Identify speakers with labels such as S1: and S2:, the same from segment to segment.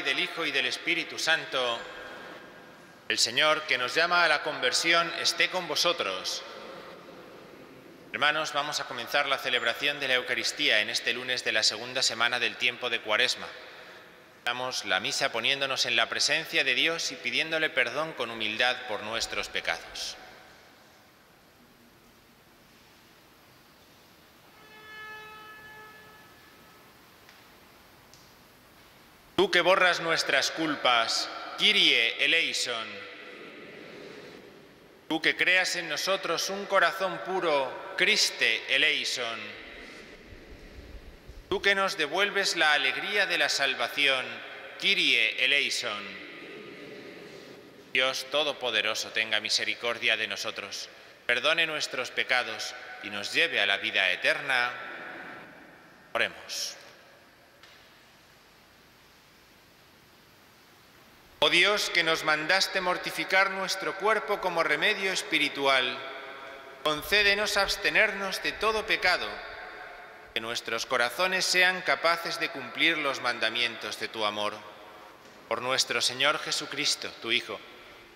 S1: y del Hijo y del Espíritu Santo. El Señor, que nos llama a la conversión, esté con vosotros. Hermanos, vamos a comenzar la celebración de la Eucaristía en este lunes de la segunda semana del tiempo de Cuaresma. Damos la misa poniéndonos en la presencia de Dios y pidiéndole perdón con humildad por nuestros pecados. Tú que borras nuestras culpas, Kyrie eleison. Tú que creas en nosotros un corazón puro, Christe eleison. Tú que nos devuelves la alegría de la salvación, Kyrie eleison. Dios Todopoderoso tenga misericordia de nosotros, perdone nuestros pecados y nos lleve a la vida eterna. Oremos. Oh Dios, que nos mandaste mortificar nuestro cuerpo como remedio espiritual, concédenos abstenernos de todo pecado, que nuestros corazones sean capaces de cumplir los mandamientos de tu amor. Por nuestro Señor Jesucristo, tu Hijo,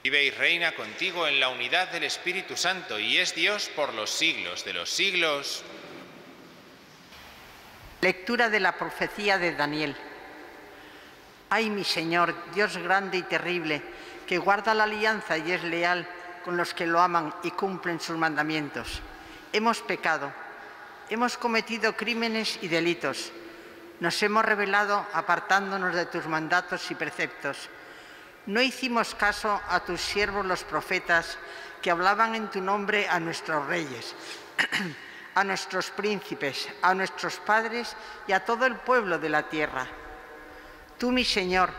S1: vive y reina contigo en la unidad del Espíritu Santo y es Dios por los siglos de los siglos.
S2: Lectura de la profecía de Daniel. Ay, mi Señor, Dios grande y terrible, que guarda la alianza y es leal con los que lo aman y cumplen sus mandamientos. Hemos pecado, hemos cometido crímenes y delitos, nos hemos rebelado apartándonos de tus mandatos y preceptos. No hicimos caso a tus siervos los profetas que hablaban en tu nombre a nuestros reyes, a nuestros príncipes, a nuestros padres y a todo el pueblo de la tierra. Tú, mi Señor,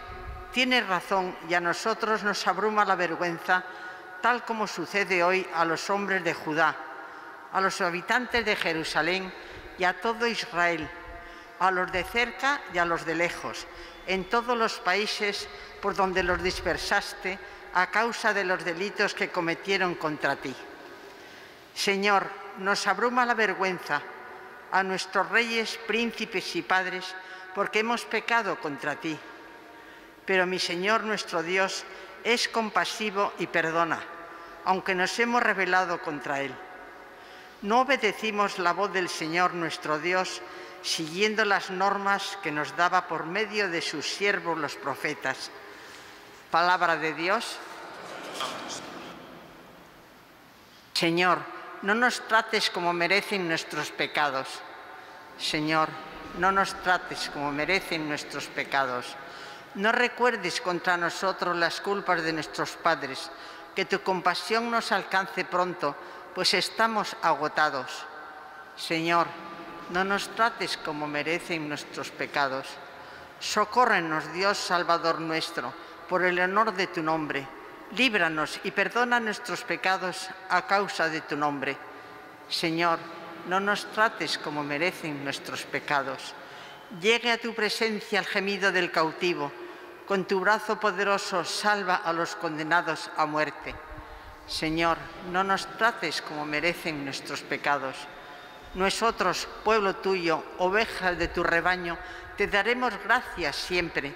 S2: tienes razón y a nosotros nos abruma la vergüenza, tal como sucede hoy a los hombres de Judá, a los habitantes de Jerusalén y a todo Israel, a los de cerca y a los de lejos, en todos los países por donde los dispersaste a causa de los delitos que cometieron contra ti. Señor, nos abruma la vergüenza, a nuestros reyes, príncipes y padres, porque hemos pecado contra ti. Pero mi Señor nuestro Dios es compasivo y perdona, aunque nos hemos rebelado contra Él. No obedecimos la voz del Señor nuestro Dios, siguiendo las normas que nos daba por medio de sus siervos los profetas. Palabra de Dios. Señor, no nos trates como merecen nuestros pecados. Señor, no nos trates como merecen nuestros pecados. No recuerdes contra nosotros las culpas de nuestros padres, que tu compasión nos alcance pronto, pues estamos agotados. Señor, no nos trates como merecen nuestros pecados. Socórrenos, Dios Salvador nuestro, por el honor de tu nombre. Líbranos y perdona nuestros pecados a causa de tu nombre. Señor, no nos trates como merecen nuestros pecados. Llegue a tu presencia el gemido del cautivo. Con tu brazo poderoso salva a los condenados a muerte. Señor, no nos trates como merecen nuestros pecados. Nosotros, pueblo tuyo, ovejas de tu rebaño, te daremos gracias siempre.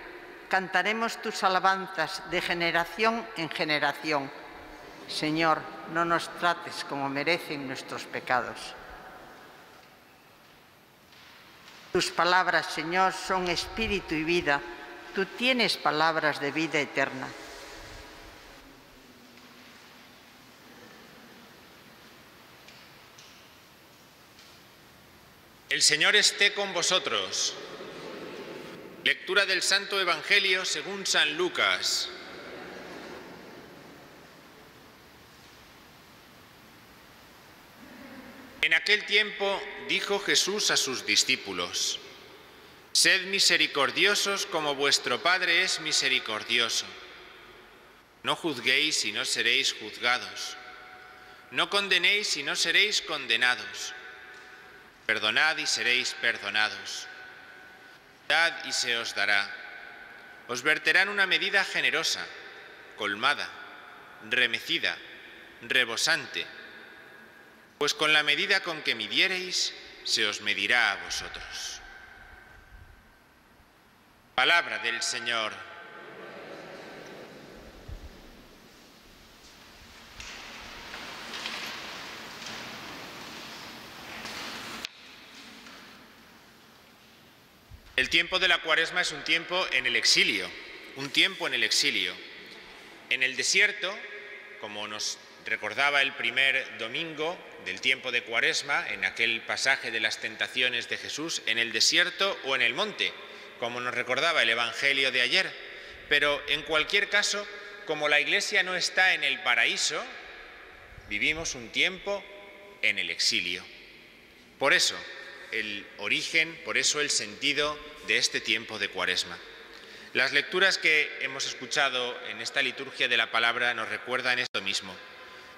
S2: Cantaremos tus alabanzas de generación en generación. Señor, no nos trates como merecen nuestros pecados. Tus palabras, Señor, son espíritu y vida. Tú tienes palabras de vida eterna.
S1: El Señor esté con vosotros. Lectura del Santo Evangelio según San Lucas. En aquel tiempo dijo Jesús a sus discípulos: Sed misericordiosos como vuestro Padre es misericordioso. No juzguéis y no seréis juzgados. No condenéis y no seréis condenados. Perdonad y seréis perdonados. Dad y se os dará. Os verterán una medida generosa, colmada, remecida, rebosante. Pues con la medida con que midiereis, se os medirá a vosotros. Palabra del Señor. El tiempo de la Cuaresma es un tiempo en el exilio, un tiempo en el exilio. En el desierto, como nos recordaba el primer domingo del tiempo de Cuaresma, en aquel pasaje de las tentaciones de Jesús, en el desierto o en el monte, como nos recordaba el Evangelio de ayer. Pero en cualquier caso, como la Iglesia no está en el paraíso, vivimos un tiempo en el exilio. Por eso el origen, por eso el sentido de este tiempo de Cuaresma. Las lecturas que hemos escuchado en esta liturgia de la palabra nos recuerdan esto mismo.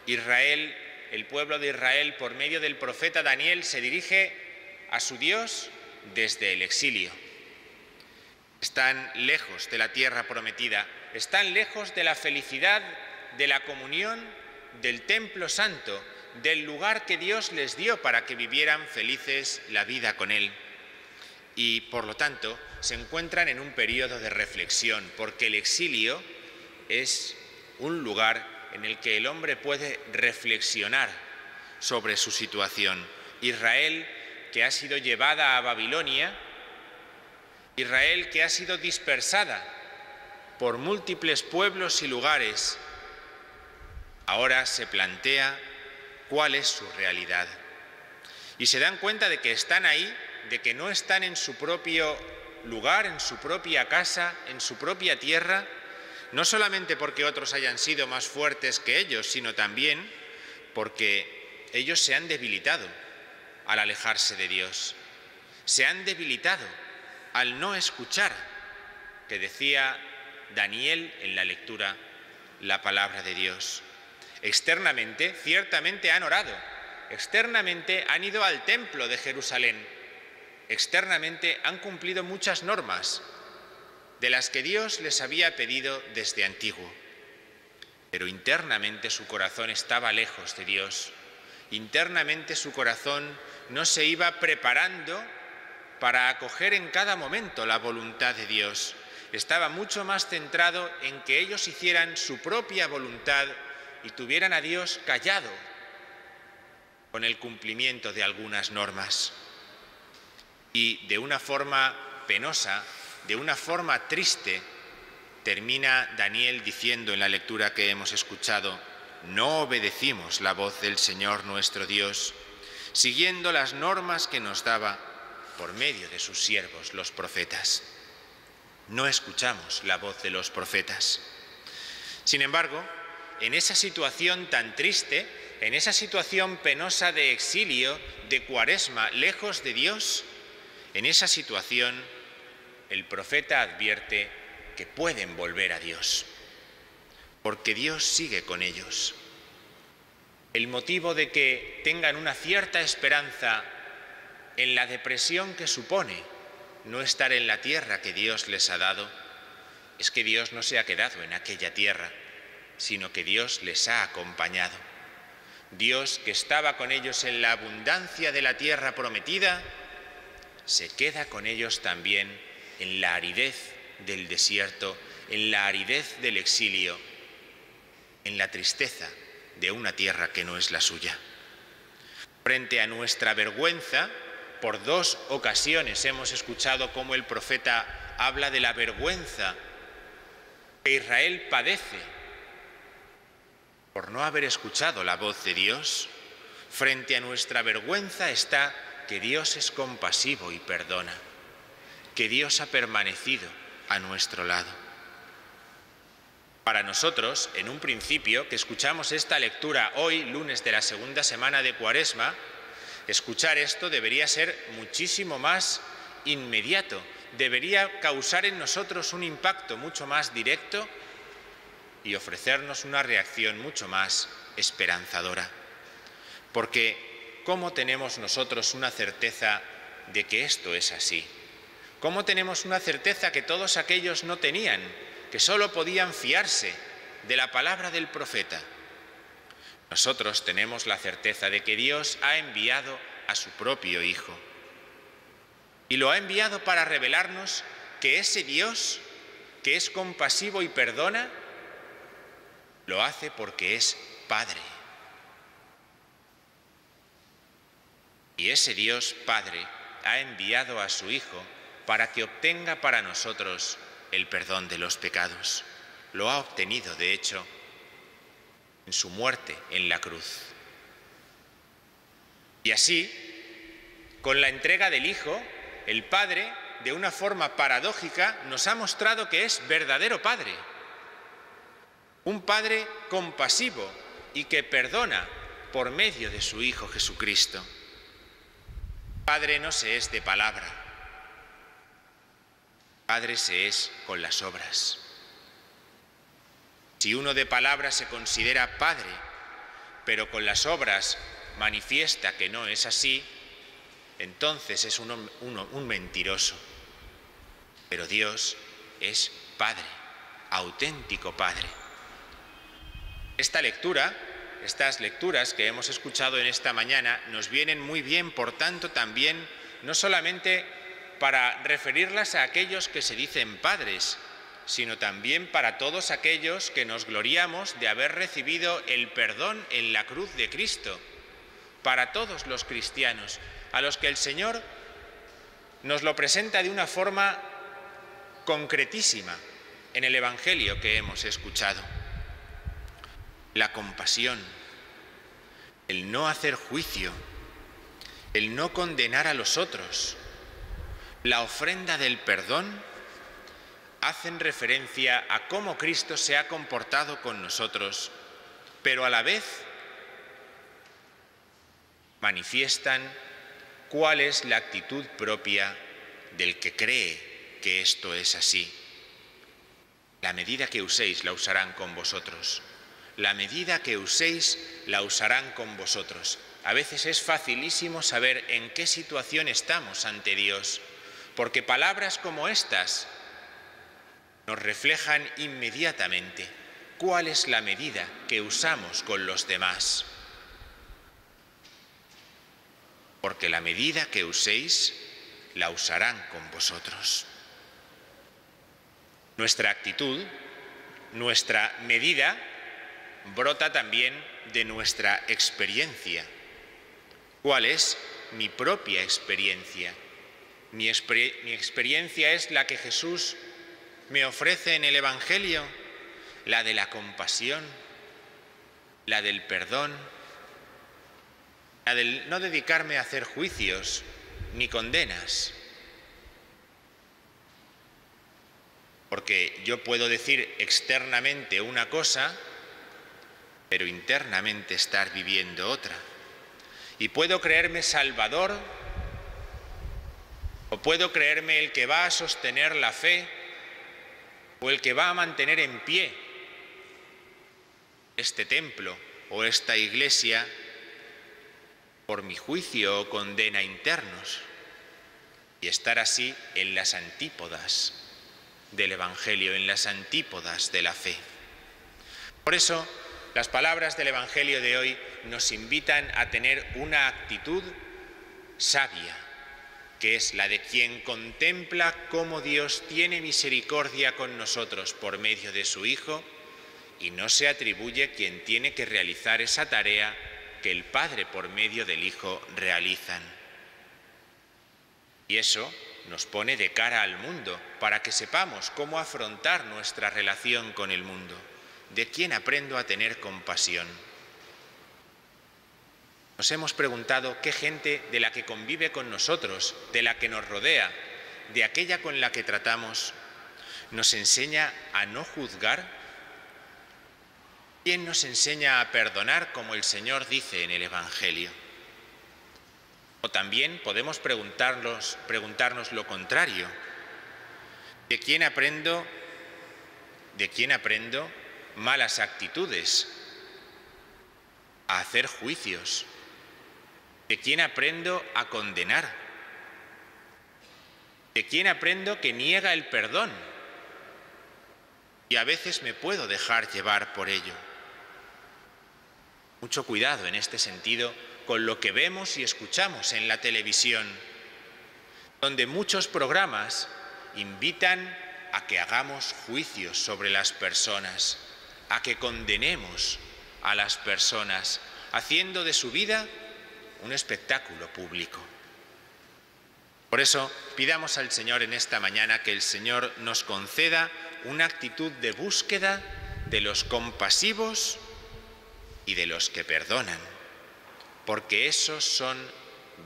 S1: Israel, el pueblo de Israel, por medio del profeta Daniel, se dirige a su Dios desde el exilio. Están lejos de la tierra prometida, están lejos de la felicidad, de la comunión, del templo santo, del lugar que Dios les dio para que vivieran felices la vida con Él. Y, por lo tanto, se encuentran en un periodo de reflexión, porque el exilio es un lugar en el que el hombre puede reflexionar sobre su situación. Israel, que ha sido llevada a Babilonia, Israel, que ha sido dispersada por múltiples pueblos y lugares, ahora se plantea cuál es su realidad. Y se dan cuenta de que están ahí, de que no están en su propio lugar, en su propia casa, en su propia tierra, no solamente porque otros hayan sido más fuertes que ellos, sino también porque ellos se han debilitado al alejarse de Dios. Se han debilitado al no escuchar, que decía Daniel en la lectura, la palabra de Dios. Externamente, ciertamente han orado, externamente han ido al templo de Jerusalén, externamente han cumplido muchas normas de las que Dios les había pedido desde antiguo. Pero internamente su corazón estaba lejos de Dios. Internamente su corazón no se iba preparando para acoger en cada momento la voluntad de Dios. Estaba mucho más centrado en que ellos hicieran su propia voluntad y tuvieran a Dios callado con el cumplimiento de algunas normas. Y de una forma penosa, de una forma triste, termina Daniel diciendo en la lectura que hemos escuchado: no obedecimos la voz del Señor nuestro Dios, siguiendo las normas que nos daba por medio de sus siervos, los profetas. No escuchamos la voz de los profetas. Sin embargo, en esa situación tan triste, en esa situación penosa de exilio, de Cuaresma, lejos de Dios, en esa situación el profeta advierte que pueden volver a Dios, porque Dios sigue con ellos. El motivo de que tengan una cierta esperanza en la depresión que supone no estar en la tierra que Dios les ha dado es que Dios no se ha quedado en aquella tierra, sino que Dios les ha acompañado. Dios, que estaba con ellos en la abundancia de la tierra prometida, se queda con ellos también en la aridez del desierto, en la aridez del exilio, en la tristeza de una tierra que no es la suya. Frente a nuestra vergüenza, por 2 ocasiones hemos escuchado cómo el profeta habla de la vergüenza que Israel padece por no haber escuchado la voz de Dios. Frente a nuestra vergüenza está que Dios es compasivo y perdona, que Dios ha permanecido a nuestro lado. Para nosotros, en un principio, que escuchamos esta lectura hoy, lunes de la segunda semana de Cuaresma, escuchar esto debería ser muchísimo más inmediato, debería causar en nosotros un impacto mucho más directo y ofrecernos una reacción mucho más esperanzadora. Porque ¿cómo tenemos nosotros una certeza de que esto es así? ¿Cómo tenemos una certeza que todos aquellos no tenían, que solo podían fiarse de la palabra del profeta? Nosotros tenemos la certeza de que Dios ha enviado a su propio Hijo. Y lo ha enviado para revelarnos que ese Dios, que es compasivo y perdona, lo hace porque es Padre. Y ese Dios Padre ha enviado a su Hijo para que obtenga para nosotros el perdón de los pecados. Lo ha obtenido, de hecho, en su muerte en la cruz. Y así, con la entrega del Hijo, el Padre, de una forma paradójica, nos ha mostrado que es verdadero Padre. Un Padre compasivo y que perdona por medio de su Hijo Jesucristo. Padre no se es de palabra, Padre se es con las obras. Si uno de palabra se considera Padre, pero con las obras manifiesta que no es así, entonces es un mentiroso. Pero Dios es Padre, auténtico Padre. Estas lecturas que hemos escuchado en esta mañana nos vienen muy bien, por tanto, también no solamente para referirlas a aquellos que se dicen padres, sino también para todos aquellos que nos gloriamos de haber recibido el perdón en la cruz de Cristo, para todos los cristianos, a los que el Señor nos lo presenta de una forma concretísima en el Evangelio que hemos escuchado. La compasión, el no hacer juicio, el no condenar a los otros, la ofrenda del perdón, hacen referencia a cómo Cristo se ha comportado con nosotros, pero a la vez manifiestan cuál es la actitud propia del que cree que esto es así. La medida que uséis la usarán con vosotros. La medida que uséis la usarán con vosotros. A veces es facilísimo saber en qué situación estamos ante Dios, porque palabras como estas nos reflejan inmediatamente cuál es la medida que usamos con los demás. Porque la medida que uséis la usarán con vosotros. Nuestra actitud, nuestra medida, brota también de nuestra experiencia. ¿Cuál es mi propia experiencia? Mi experiencia es la que Jesús me ofrece en el Evangelio, la de la compasión, la del perdón, la del no dedicarme a hacer juicios ni condenas. Porque yo puedo decir externamente una cosa, pero internamente estar viviendo otra. Y puedo creerme salvador, o puedo creerme el que va a sostener la fe, o el que va a mantener en pie este templo o esta iglesia por mi juicio o condena internos, y estar así en las antípodas del Evangelio, en las antípodas de la fe. Por eso, las palabras del Evangelio de hoy nos invitan a tener una actitud sabia, que es la de quien contempla cómo Dios tiene misericordia con nosotros por medio de su Hijo y no se atribuye quien tiene que realizar esa tarea que el Padre por medio del Hijo realizan. Y eso nos pone de cara al mundo para que sepamos cómo afrontar nuestra relación con el mundo. ¿De quién aprendo a tener compasión? Nos hemos preguntado qué gente de la que convive con nosotros, de la que nos rodea, de aquella con la que tratamos, nos enseña a no juzgar. ¿Quién nos enseña a perdonar como el Señor dice en el Evangelio? O también podemos preguntarnos lo contrario. ¿De quién aprendo malas actitudes? A hacer juicios. ¿De quién aprendo a condenar? ¿De quién aprendo que niega el perdón? Y a veces me puedo dejar llevar por ello. Mucho cuidado en este sentido con lo que vemos y escuchamos en la televisión, donde muchos programas invitan a que hagamos juicios sobre las personas, a que condenemos a las personas, haciendo de su vida un espectáculo público. Por eso, pidamos al Señor en esta mañana que el Señor nos conceda una actitud de búsqueda de los compasivos y de los que perdonan, porque esos son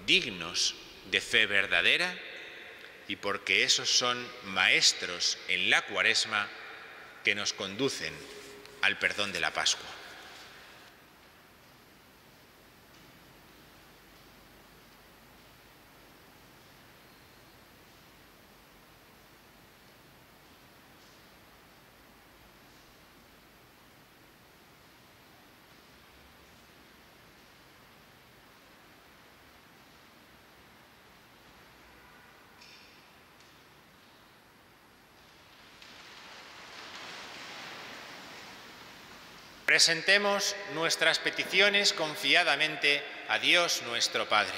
S1: dignos de fe verdadera y porque esos son maestros en la Cuaresma que nos conducen al perdón de la Pascua. Presentemos nuestras peticiones confiadamente a Dios nuestro Padre.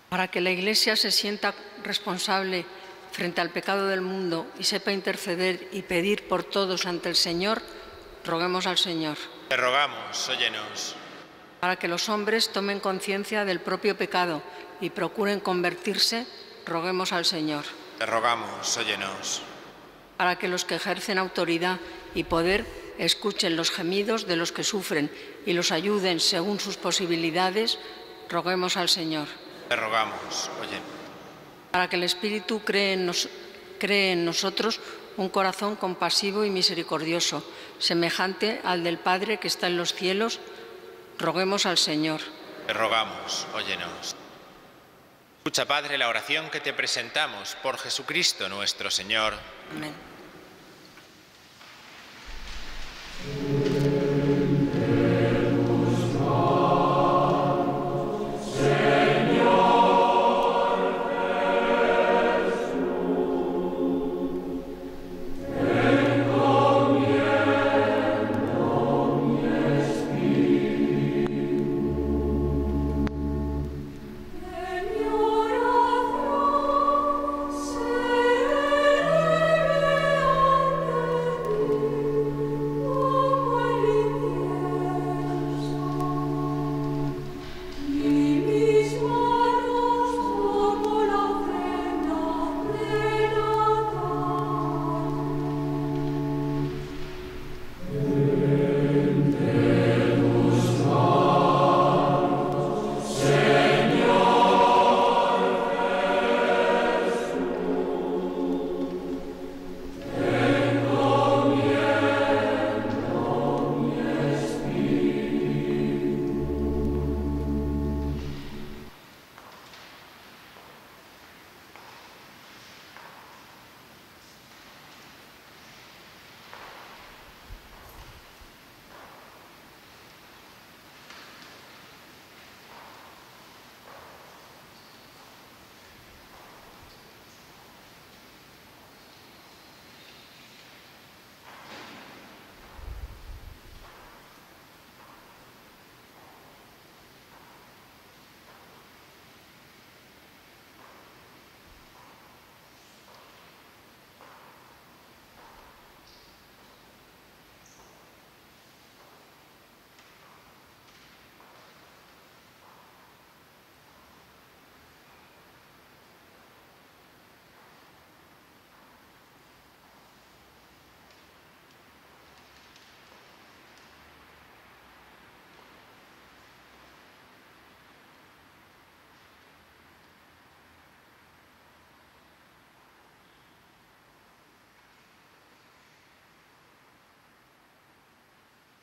S3: Para que la Iglesia se sienta responsable frente al pecado del mundo y sepa interceder y pedir por todos ante el Señor, roguemos al Señor.
S1: Te rogamos, óyenos.
S3: Para que los hombres tomen conciencia del propio pecado y procuren convertirse, roguemos al Señor.
S1: Te rogamos, óyenos.
S3: Para que los que ejercen autoridad y poder escuchen los gemidos de los que sufren y los ayuden según sus posibilidades, roguemos al Señor.
S1: Te rogamos, óyenos.
S3: Para que el Espíritu cree en nosotros un corazón compasivo y misericordioso, semejante al del Padre que está en los cielos, roguemos al Señor.
S1: Te rogamos, óyenos. Escucha, Padre, la oración que te presentamos por Jesucristo nuestro Señor.
S3: Amén.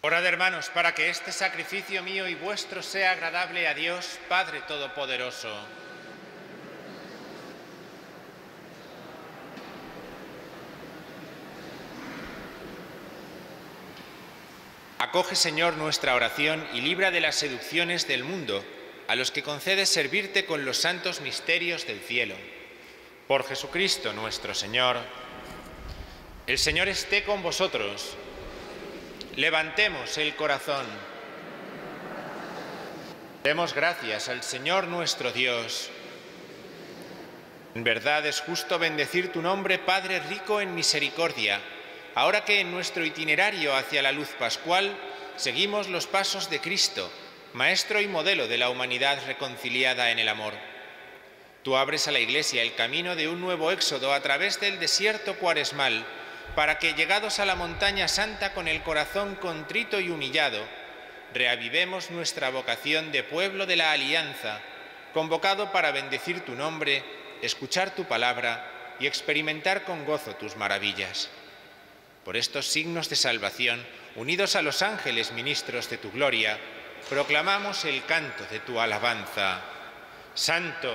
S1: Orad, hermanos, para que este sacrificio mío y vuestro sea agradable a Dios, Padre Todopoderoso. Acoge, Señor, nuestra oración y libra de las seducciones del mundo a los que concedes servirte con los santos misterios del cielo. Por Jesucristo nuestro Señor. El Señor esté con vosotros. Levantemos el corazón. Demos gracias al Señor nuestro Dios. En verdad es justo bendecir tu nombre, Padre rico en misericordia, ahora que en nuestro itinerario hacia la luz pascual seguimos los pasos de Cristo, Maestro y modelo de la humanidad reconciliada en el amor. Tú abres a la Iglesia el camino de un nuevo éxodo a través del desierto cuaresmal, para que, llegados a la montaña santa con el corazón contrito y humillado, reavivemos nuestra vocación de pueblo de la alianza, convocado para bendecir tu nombre, escuchar tu palabra y experimentar con gozo tus maravillas. Por estos signos de salvación, unidos a los ángeles ministros de tu gloria, proclamamos el canto de tu alabanza. Santo,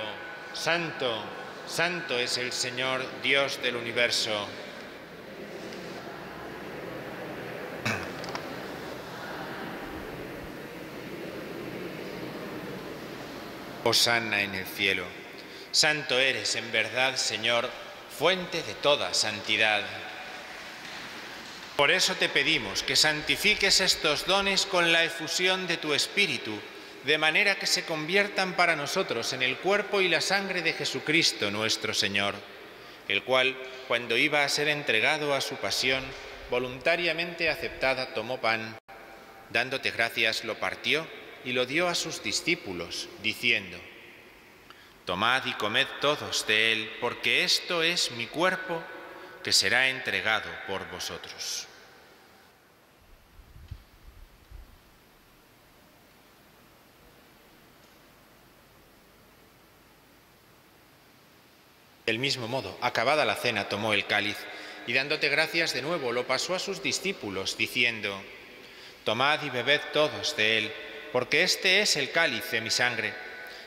S1: santo, santo es el Señor, Dios del universo. Hosanna en el cielo. Santo eres en verdad, Señor, fuente de toda santidad. Por eso te pedimos que santifiques estos dones con la efusión de tu Espíritu, de manera que se conviertan para nosotros en el cuerpo y la sangre de Jesucristo nuestro Señor, el cual, cuando iba a ser entregado a su pasión, voluntariamente aceptada, tomó pan, dándote gracias, lo partió y lo dio a sus discípulos, diciendo: Tomad y comed todos de él, porque esto es mi cuerpo, que será entregado por vosotros. Del mismo modo, acabada la cena, tomó el cáliz y, dándote gracias de nuevo, lo pasó a sus discípulos, diciendo: Tomad y bebed todos de él, porque este es el cáliz de mi sangre,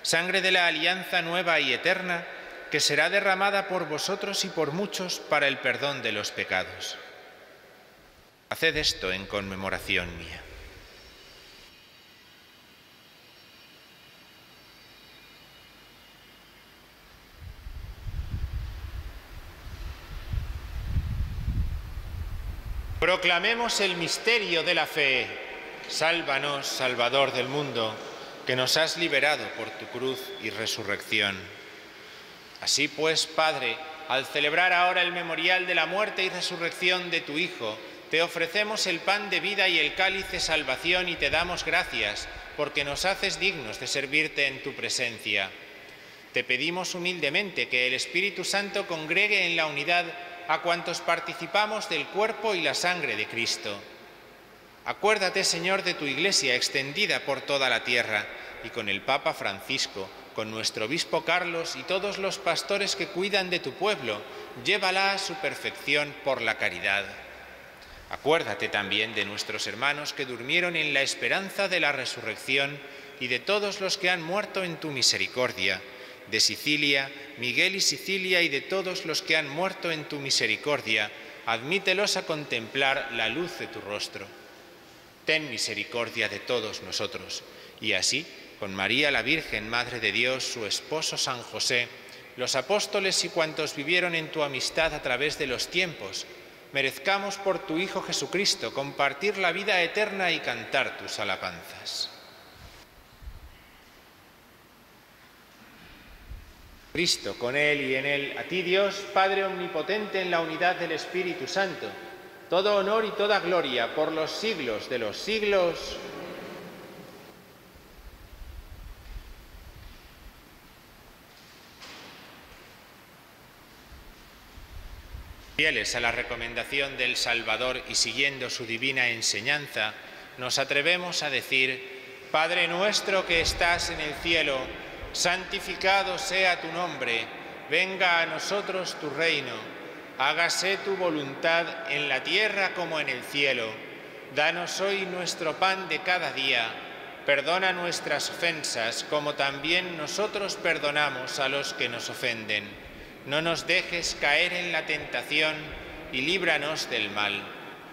S1: sangre de la alianza nueva y eterna, que será derramada por vosotros y por muchos para el perdón de los pecados. Haced esto en conmemoración mía. Proclamemos el misterio de la fe. Sálvanos, Salvador del mundo, que nos has liberado por tu cruz y resurrección. Así pues, Padre, al celebrar ahora el memorial de la muerte y resurrección de tu Hijo, te ofrecemos el pan de vida y el cáliz de salvación y te damos gracias, porque nos haces dignos de servirte en tu presencia. Te pedimos humildemente que el Espíritu Santo congregue en la unidad a cuantos participamos del cuerpo y la sangre de Cristo. Acuérdate, Señor, de tu Iglesia extendida por toda la tierra, y con el Papa Francisco, con nuestro obispo Carlos y todos los pastores que cuidan de tu pueblo, llévala a su perfección por la caridad. Acuérdate también de nuestros hermanos que durmieron en la esperanza de la resurrección y de todos los que han muerto en tu misericordia, de Sicilia, Miguel y Sicilia y de todos los que han muerto en tu misericordia, admítelos a contemplar la luz de tu rostro. Ten misericordia de todos nosotros, y así, con María la Virgen, Madre de Dios, su esposo San José, los apóstoles y cuantos vivieron en tu amistad a través de los tiempos, merezcamos por tu Hijo Jesucristo compartir la vida eterna y cantar tus alabanzas. Cristo, con Él y en Él, a ti Dios, Padre omnipotente en la unidad del Espíritu Santo, todo honor y toda gloria por los siglos de los siglos. Fieles a la recomendación del Salvador y siguiendo su divina enseñanza, nos atrevemos a decir: Padre nuestro que estás en el cielo, santificado sea tu nombre, venga a nosotros tu reino, hágase tu voluntad en la tierra como en el cielo. Danos hoy nuestro pan de cada día, perdona nuestras ofensas como también nosotros perdonamos a los que nos ofenden. No nos dejes caer en la tentación y líbranos del mal.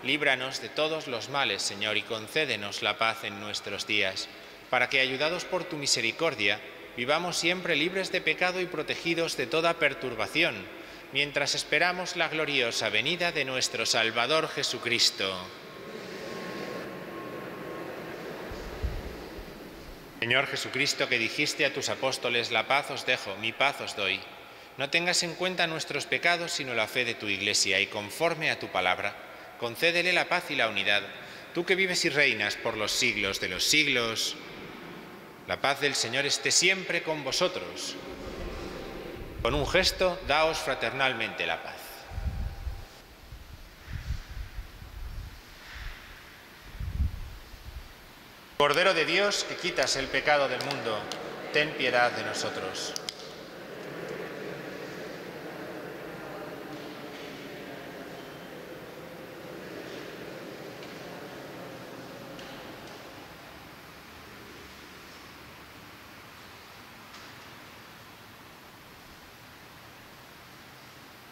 S1: Líbranos de todos los males, Señor, y concédenos la paz en nuestros días, para que, ayudados por tu misericordia, vivamos siempre libres de pecado y protegidos de toda perturbación, mientras esperamos la gloriosa venida de nuestro Salvador Jesucristo. Señor Jesucristo, que dijiste a tus apóstoles: la paz os dejo, mi paz os doy. no tengas en cuenta nuestros pecados, sino la fe de tu Iglesia, y conforme a tu palabra, concédele la paz y la unidad, tú que vives y reinas por los siglos de los siglos. La paz del Señor esté siempre con vosotros. Con un gesto, daos fraternalmente la paz. Cordero de Dios, que quitas el pecado del mundo, ten piedad de nosotros.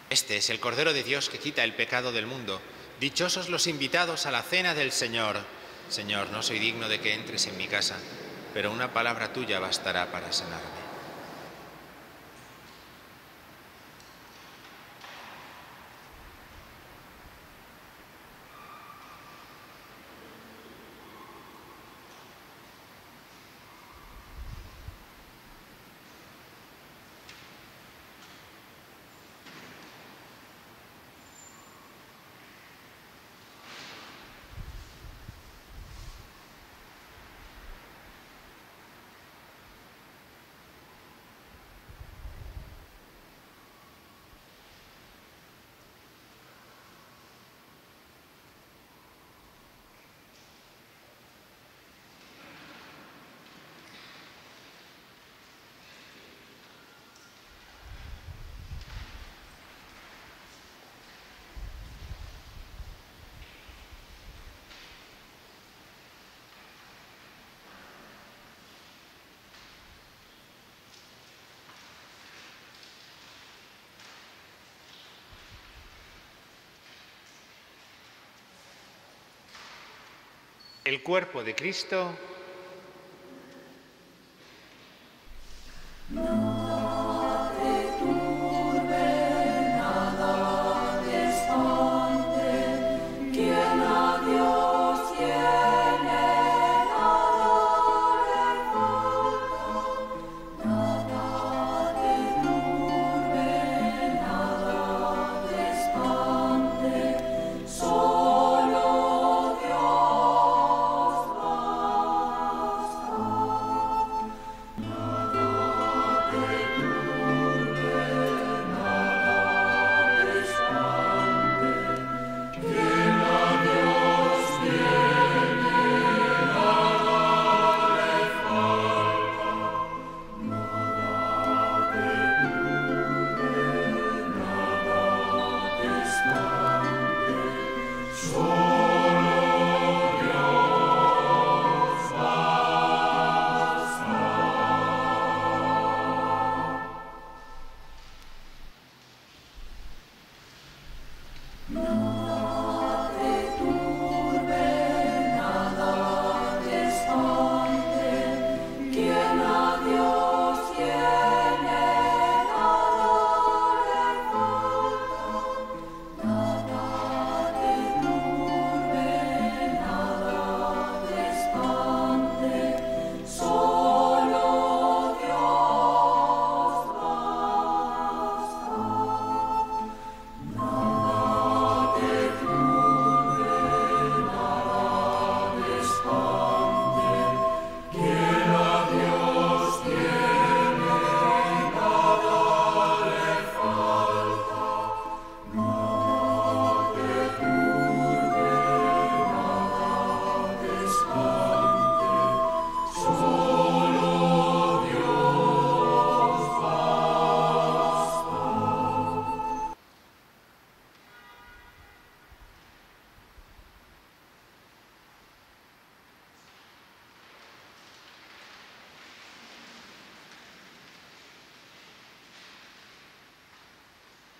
S1: Este es el Cordero de Dios que quita el pecado del mundo. Dichosos los invitados a la cena del Señor. Señor, no soy digno de que entres en mi casa, pero una palabra tuya bastará para sanarme. El cuerpo de Cristo.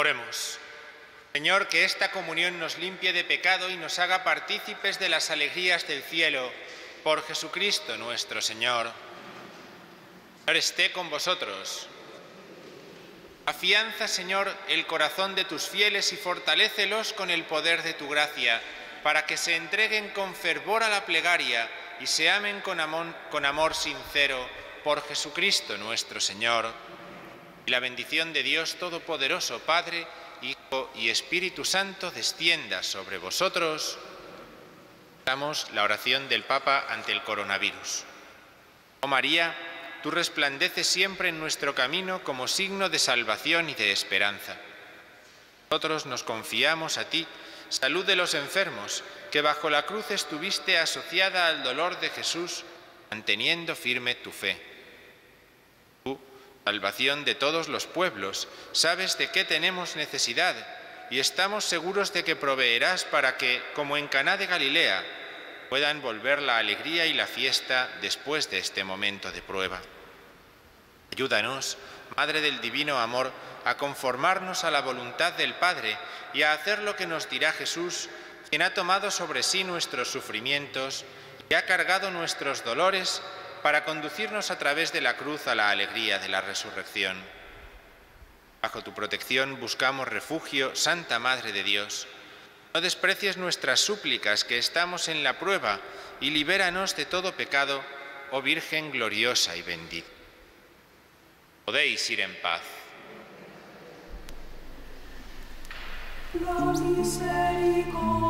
S1: Oremos. Señor, que esta comunión nos limpie de pecado y nos haga partícipes de las alegrías del cielo, por Jesucristo nuestro Señor. Señor, esté con vosotros. Afianza, Señor, el corazón de tus fieles y fortalécelos con el poder de tu gracia, para que se entreguen con fervor a la plegaria y se amen con amor sincero, por Jesucristo nuestro Señor. y la bendición de Dios Todopoderoso, Padre, Hijo y Espíritu Santo, descienda sobre vosotros. Damos la oración del Papa ante el coronavirus. Oh María, tú resplandeces siempre en nuestro camino como signo de salvación y de esperanza. Nosotros nos confiamos a ti, salud de los enfermos, que bajo la cruz estuviste asociada al dolor de Jesús, manteniendo firme tu fe. Tú, salvación de todos los pueblos, sabes de qué tenemos necesidad y estamos seguros de que proveerás para que, como en Caná de Galilea, puedan volver la alegría y la fiesta después de este momento de prueba. Ayúdanos, Madre del Divino Amor, a conformarnos a la voluntad del Padre y a hacer lo que nos dirá Jesús, quien ha tomado sobre sí nuestros sufrimientos y ha cargado nuestros dolores para conducirnos a través de la cruz a la alegría de la resurrección. Bajo tu protección buscamos refugio, Santa Madre de Dios. No desprecies nuestras súplicas, que estamos en la prueba, y libéranos de todo pecado, oh Virgen gloriosa y bendita. Podéis ir en paz.
S4: La misericordia